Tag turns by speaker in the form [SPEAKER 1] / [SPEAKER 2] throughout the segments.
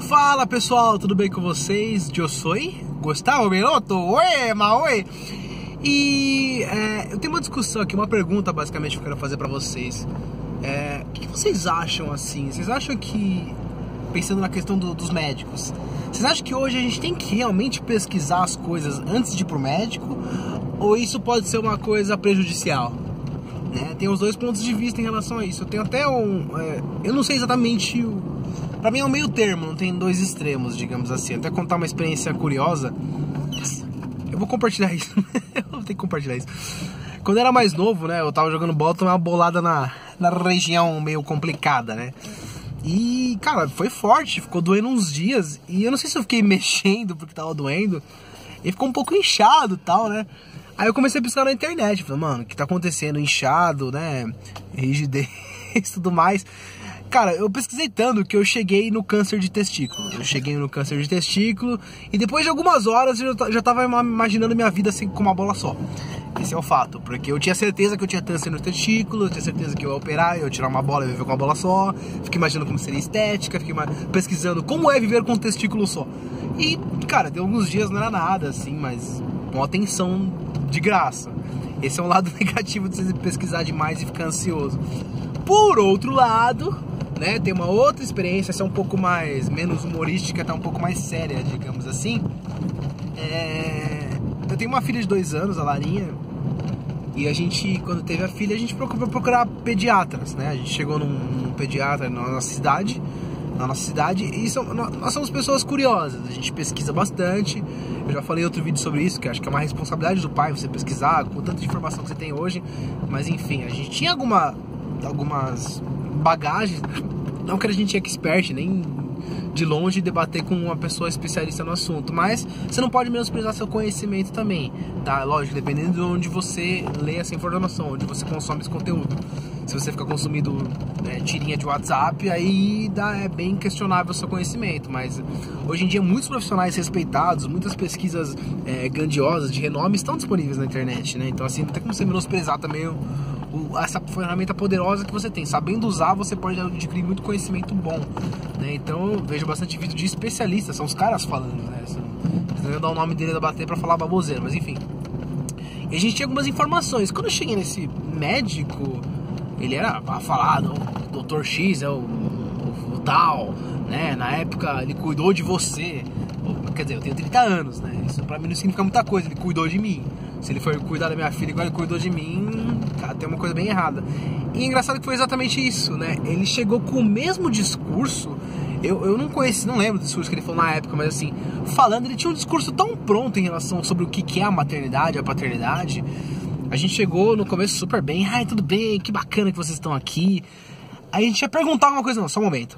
[SPEAKER 1] Fala pessoal, tudo bem com vocês? Eu sou Gustavo Belotto, oi, maoi. E eu tenho uma discussão aqui, uma pergunta basicamente que eu quero fazer pra vocês. O que vocês acham assim? Vocês acham que, pensando na questão dos médicos, vocês acham que hoje a gente tem que realmente pesquisar as coisas antes de ir pro médico? Ou isso pode ser uma coisa prejudicial? Tem os dois pontos de vista em relação a isso. Eu tenho até eu não sei exatamente pra mim é um meio termo, não tem dois extremos, digamos assim. Até contar uma experiência curiosa. Eu vou compartilhar isso. Eu vou ter que compartilhar isso. Quando eu era mais novo, né, eu tava jogando bola, tomei uma bolada na região meio complicada, né. E, cara, foi forte, ficou doendo uns dias. E eu não sei se eu fiquei mexendo porque tava doendo. E ficou um pouco inchado e tal, né. Aí eu comecei a pesquisar na internet, falei, mano, o que tá acontecendo? Inchado, né, rigidez e tudo mais. Cara, eu pesquisei tanto que eu cheguei no câncer de testículo. E depois de algumas horas eu já tava imaginando minha vida assim com uma bola só. Esse é o fato, porque eu tinha certeza que eu tinha câncer no testículo, eu tinha certeza que eu ia operar, eu ia tirar uma bola e viver com uma bola só. Fiquei imaginando como seria estética, fiquei pesquisando como é viver com um testículo só. E, cara, deu alguns dias, não era nada assim, mas com atenção de graça. Esse é um lado negativo de você pesquisar demais e ficar ansioso. Por outro lado, né, tem uma outra experiência, essa é um pouco menos humorística, tá um pouco mais séria, digamos assim. Eu tenho uma filha de 2 anos, a Larinha, e a gente, quando teve a filha, a gente procurou procurar pediatras, né? A gente chegou num pediatra na nossa cidade, e nós somos pessoas curiosas, a gente pesquisa bastante. Eu já falei em outro vídeo sobre isso, que acho que é uma responsabilidade do pai você pesquisar, com tanta informação que você tem hoje. Mas enfim, a gente tinha algumas bagagens, não que a gente é expert, nem de longe debater com uma pessoa especialista no assunto, mas você não pode menosprezar seu conhecimento também, tá? Lógico, dependendo de onde você lê essa informação, onde você consome esse conteúdo. Se você fica consumindo tirinha de WhatsApp, aí é bem questionável o seu conhecimento. Mas hoje em dia muitos profissionais respeitados, muitas pesquisas grandiosas, de renome, estão disponíveis na internet, né? Então assim, não tem como você menosprezar também essa ferramenta poderosa que você tem. Sabendo usar, você pode adquirir muito conhecimento bom, né? Então eu vejo bastante vídeo de especialistas, são os caras falando, né? Eu não dar o nome dele da bater pra falar baboseira, mas enfim. E a gente tinha algumas informações. Quando eu cheguei nesse médico, ele era falado, o Dr. X é o tal, né? Na época ele cuidou de você. Quer dizer, eu tenho 30 anos, né? Isso pra mim não significa muita coisa, ele cuidou de mim. Se ele foi cuidar da minha filha igual ele cuidou de mim, cara, tem uma coisa bem errada. E é engraçado que foi exatamente isso, né? Ele chegou com o mesmo discurso. Eu não conheci, não lembro do discurso que ele falou na época, mas assim, falando, ele tinha um discurso tão pronto em relação sobre o que é a maternidade, a paternidade. A gente chegou no começo super bem, ai, tudo bem, que bacana que vocês estão aqui. Aí a gente ia perguntar alguma coisa, não, só um momento.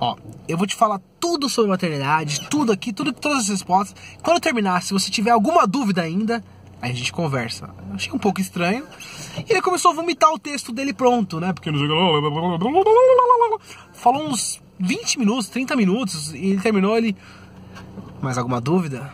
[SPEAKER 1] Ó, eu vou te falar tudo sobre maternidade, tudo aqui, todas as respostas. Quando eu terminar, se você tiver alguma dúvida ainda, aí a gente conversa. Eu achei um pouco estranho. E ele começou a vomitar o texto dele pronto, né? Porque falou uns 20 minutos, 30 minutos, e ele terminou, mais alguma dúvida?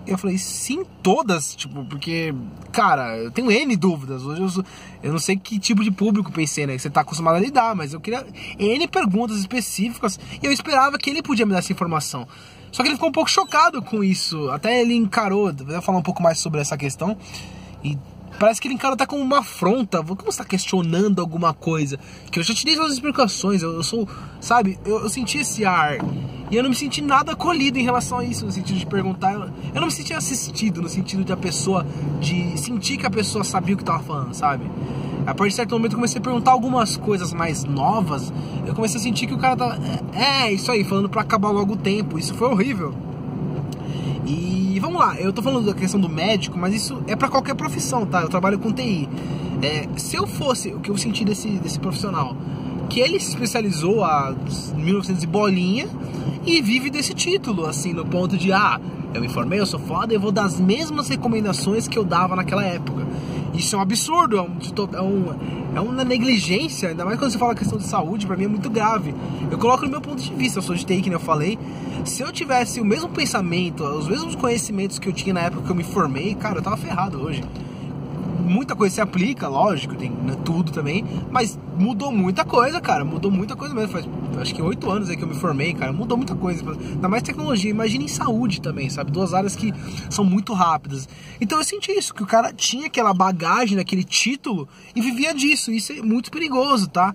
[SPEAKER 1] Eu falei, sim, todas, tipo, porque, cara, eu tenho N dúvidas. Hoje eu não sei que tipo de público pensei, né? Que você tá acostumado a lidar, mas eu queria N perguntas específicas e eu esperava que ele podia me dar essa informação. Só que ele ficou um pouco chocado com isso. Até ele encarou, eu vou falar um pouco mais sobre essa questão. E parece que ele encarou até como uma afronta. Como você tá questionando alguma coisa? Que eu já te dei as explicações. Eu sou, sabe, eu senti esse ar. E eu não me senti nada acolhido em relação a isso, no sentido de perguntar. Eu não me senti assistido, no sentido de sentir que a pessoa sabia o que tava falando, sabe? A partir de certo momento eu comecei a perguntar algumas coisas mais novas. Eu comecei a sentir que o cara tá... isso aí, falando pra acabar logo o tempo. Isso foi horrível. E vamos lá, eu tô falando da questão do médico, mas isso é pra qualquer profissão, tá? Eu trabalho com TI. Se eu fosse, o que eu senti desse profissional, que ele se especializou há 1900 e bolinha e vive desse título, assim, no ponto de, eu me formei, eu sou foda, eu vou dar as mesmas recomendações que eu dava naquela época. Isso é um absurdo, é uma negligência, ainda mais quando você fala questão de saúde, pra mim é muito grave. Eu coloco no meu ponto de vista, eu sou de TI, que nem eu falei. Se eu tivesse o mesmo pensamento, os mesmos conhecimentos que eu tinha na época que eu me formei, cara, eu tava ferrado hoje. muita coisa se aplica, lógico, tem tudo também, mas mudou muita coisa, cara, mudou muita coisa mesmo. Faz acho que 8 anos aí que eu me formei, cara, mudou muita coisa, ainda mais tecnologia. Imagina em saúde também, sabe, 2 áreas que são muito rápidas. Então eu senti isso, que o cara tinha aquela bagagem, aquele título e vivia disso. Isso é muito perigoso, tá?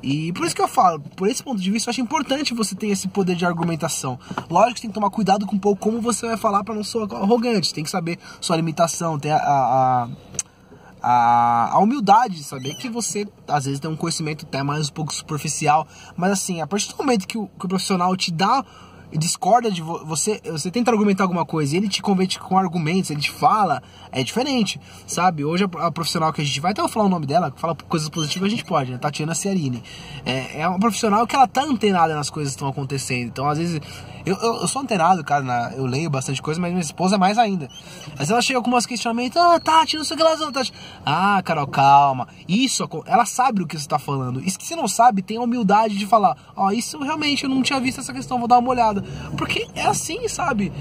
[SPEAKER 1] E por isso que eu falo, por esse ponto de vista, eu acho importante você ter esse poder de argumentação. Lógico que você tem que tomar cuidado com um pouco como você vai falar para não soar arrogante. Você tem que saber sua limitação, ter a humildade de saber que você, às vezes, tem um conhecimento até mais um pouco superficial. Mas assim, a partir do momento que o profissional te dá, discorda de você, você tenta argumentar alguma coisa e ele te convence com argumentos, ele te fala, é diferente, sabe? Hoje a profissional que a gente vai, até eu falar o nome dela, que fala coisas positivas, a gente pode, né? Tatiana Ciarini. É uma profissional que ela tá antenada nas coisas que estão acontecendo. Então, às vezes, eu sou antenado, cara, eu leio bastante coisa, mas minha esposa é mais ainda. Às vezes ela chega com umas questionamentos, Tati, não sei o que lá, Tati. Carol, calma. Isso, ela sabe o que você tá falando. Isso que você não sabe, tem a humildade de falar, isso realmente eu não tinha visto essa questão, vou dar uma olhada. Porque é assim, sabe?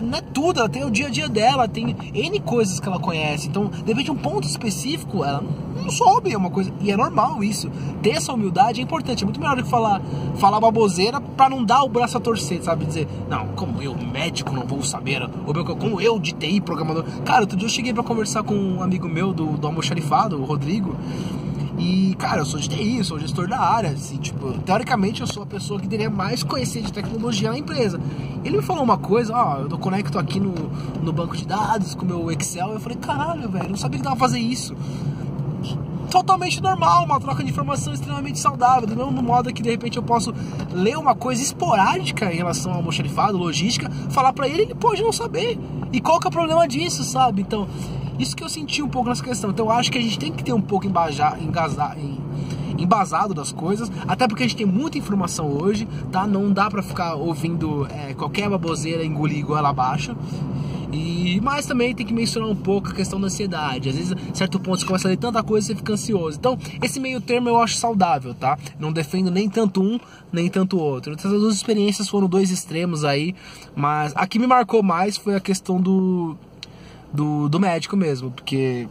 [SPEAKER 1] Não é tudo, ela tem o dia a dia dela, tem N coisas que ela conhece. Então, de repente, um ponto específico, ela não soube, é uma coisa. E é normal isso. Ter essa humildade é importante. É muito melhor do que falar baboseira pra não dar o braço a torcer, sabe? Dizer, não, como eu, médico, não vou saber. Ou como eu, de TI, programador. Cara, outro dia eu cheguei pra conversar com um amigo meu do almoxarifado, o Rodrigo. E, cara, eu sou de TI, eu sou gestor da área, assim, tipo, teoricamente eu sou a pessoa que deveria mais conhecer de tecnologia na empresa. Ele me falou uma coisa, eu conecto aqui no banco de dados com o meu Excel, eu falei, caralho, velho, não sabia que dava pra fazer isso. Totalmente normal, uma troca de informação extremamente saudável, do mesmo modo que de repente eu posso ler uma coisa esporádica em relação ao almoxarifado, logística, falar pra ele pode não saber. E qual que é o problema disso, sabe? Então, isso que eu senti um pouco nessa questão. Então eu acho que a gente tem que ter um pouco embasado das coisas, até porque a gente tem muita informação hoje, tá? Não dá pra ficar ouvindo qualquer baboseira, engolir goela abaixo. Mas também tem que mencionar um pouco a questão da ansiedade. Às vezes, a certo ponto, você começa a ler tanta coisa e você fica ansioso. Então, esse meio termo eu acho saudável, tá? Não defendo nem tanto um, nem tanto o outro. Essas duas experiências foram 2 extremos aí, mas a que me marcou mais foi a questão do médico mesmo, porque,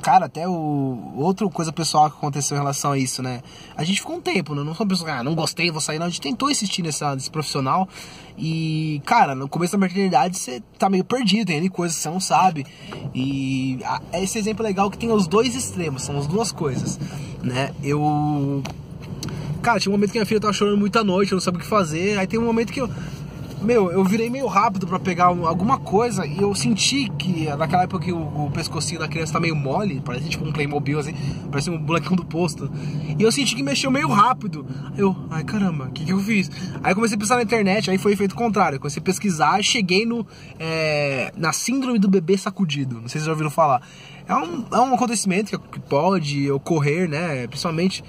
[SPEAKER 1] cara, até outra coisa pessoal que aconteceu em relação a isso, né? A gente ficou um tempo, né? Não foi uma pessoa que, não gostei, vou sair, não. A gente tentou insistir nesse profissional e, cara, no começo da maternidade você tá meio perdido, tem N coisas que você não sabe. E esse exemplo é legal que tem os 2 extremos, são as 2 coisas, né? Cara, tinha um momento que minha filha tava chorando muita noite, eu não sabia o que fazer. Aí tem um momento que eu virei meio rápido pra pegar alguma coisa e eu senti que naquela época que o pescocinho da criança tá meio mole, parece tipo um Playmobil assim, parece um bonequinho do posto. E eu senti que mexeu meio rápido. Ai caramba, o que eu fiz? Aí eu comecei a pensar na internet, aí foi efeito contrário. Eu comecei a pesquisar e cheguei na síndrome do bebê sacudido. Não sei se vocês já ouviram falar. É um acontecimento que pode ocorrer, né? Principalmente.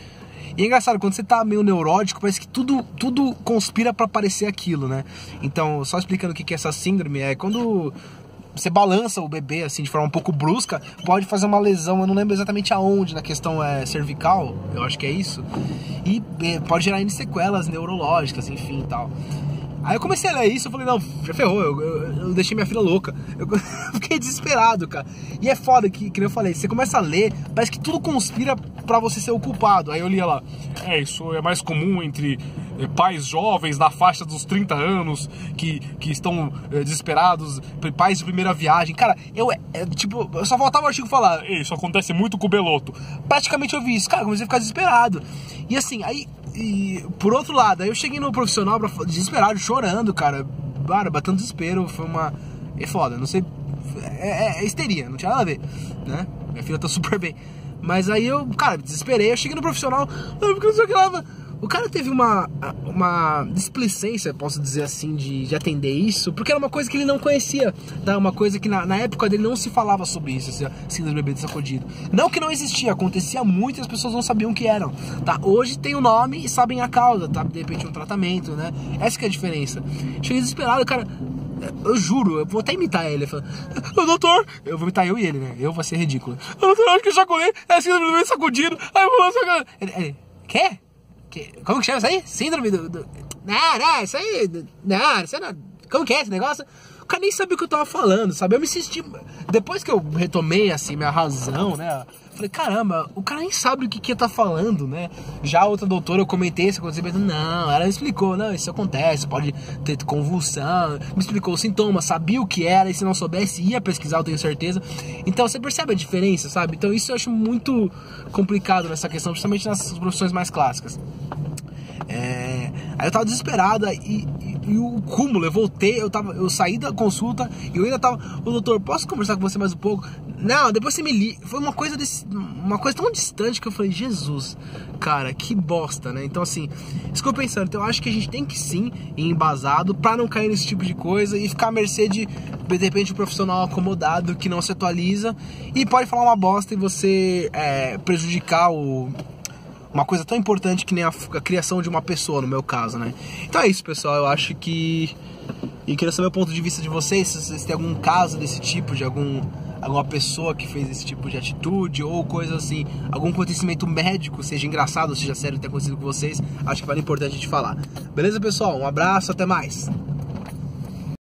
[SPEAKER 1] E é engraçado, quando você tá meio neurótico, parece que tudo conspira pra parecer aquilo, né? Então, só explicando o que é essa síndrome, é quando você balança o bebê, assim, de forma um pouco brusca, pode fazer uma lesão, eu não lembro exatamente aonde, na questão cervical, eu acho que é isso, e pode gerar sequelas neurológicas, enfim, e tal. Aí eu comecei a ler isso, eu falei, não, já ferrou, eu deixei minha filha louca. Eu fiquei desesperado, cara. E é foda que eu falei, você começa a ler, parece que tudo conspira pra você ser o culpado. Aí eu lia lá, isso é mais comum entre pais jovens na faixa dos 30 anos, que estão desesperados, pais de primeira viagem. Cara, eu só faltava o artigo falar, isso acontece muito com o Beloto. Praticamente eu vi isso, cara, comecei a ficar desesperado. E assim, E por outro lado, aí eu cheguei no profissional desesperado, chorando, cara, batendo desespero, é foda, não sei, é histeria, não tinha nada a ver, né, minha filha tá super bem, mas aí eu, cara, desesperei, eu cheguei no profissional, porque não sei o que lá, o cara teve uma displicência, posso dizer assim, de atender isso, porque era uma coisa que ele não conhecia, tá? Uma coisa que na época dele não se falava sobre isso, esse síndrome do bebê sacudido. Não que não existia, acontecia muito e as pessoas não sabiam o que eram, tá? Hoje tem o nome e sabem a causa, tá? De repente um tratamento, né? Essa que é a diferença. Cheguei desesperado, cara, eu juro, eu vou até imitar ele. Doutor, eu vou imitar eu e ele, né? Eu vou ser ridículo. Doutor, acho que eu já colei, síndrome do bebê sacudido. Aí eu vou lançar. Ele, quê? Como que chama isso aí? Síndrome do... Não, isso aí... Não, isso aí não... Como que é esse negócio? cara nem sabia o que eu tava falando, sabe? Eu me senti... Depois que eu retomei, assim, minha razão, né? Falei, caramba, o cara nem sabe o que tá falando, né? Já a outra doutora, eu comentei esse acontecimento, não, ela explicou, não, isso acontece, pode ter convulsão, me explicou os sintomas, sabia o que era, e se não soubesse, ia pesquisar, eu tenho certeza. Então, você percebe a diferença, sabe? Então, isso eu acho muito complicado nessa questão, principalmente nas profissões mais clássicas. Aí eu tava desesperada e o cúmulo, eu voltei, eu saí da consulta e eu ainda tava, ô doutor, posso conversar com você mais um pouco? Não, depois você me liga. Foi uma coisa tão distante que eu falei, Jesus, cara, que bosta, né? Então assim, isso que eu pensando, então eu acho que a gente tem que sim ir embasado pra não cair nesse tipo de coisa e ficar à mercê de repente um profissional acomodado que não se atualiza e pode falar uma bosta e você prejudicar uma coisa tão importante que nem a criação de uma pessoa, no meu caso, né? Então é isso, pessoal, eu acho que... E queria saber o ponto de vista de vocês, se vocês têm algum caso desse tipo, de alguma pessoa que fez esse tipo de atitude, ou coisa assim, algum acontecimento médico, seja engraçado, seja sério, que tenha acontecido com vocês, acho que vale importante a gente falar. Beleza, pessoal? Um abraço, até mais!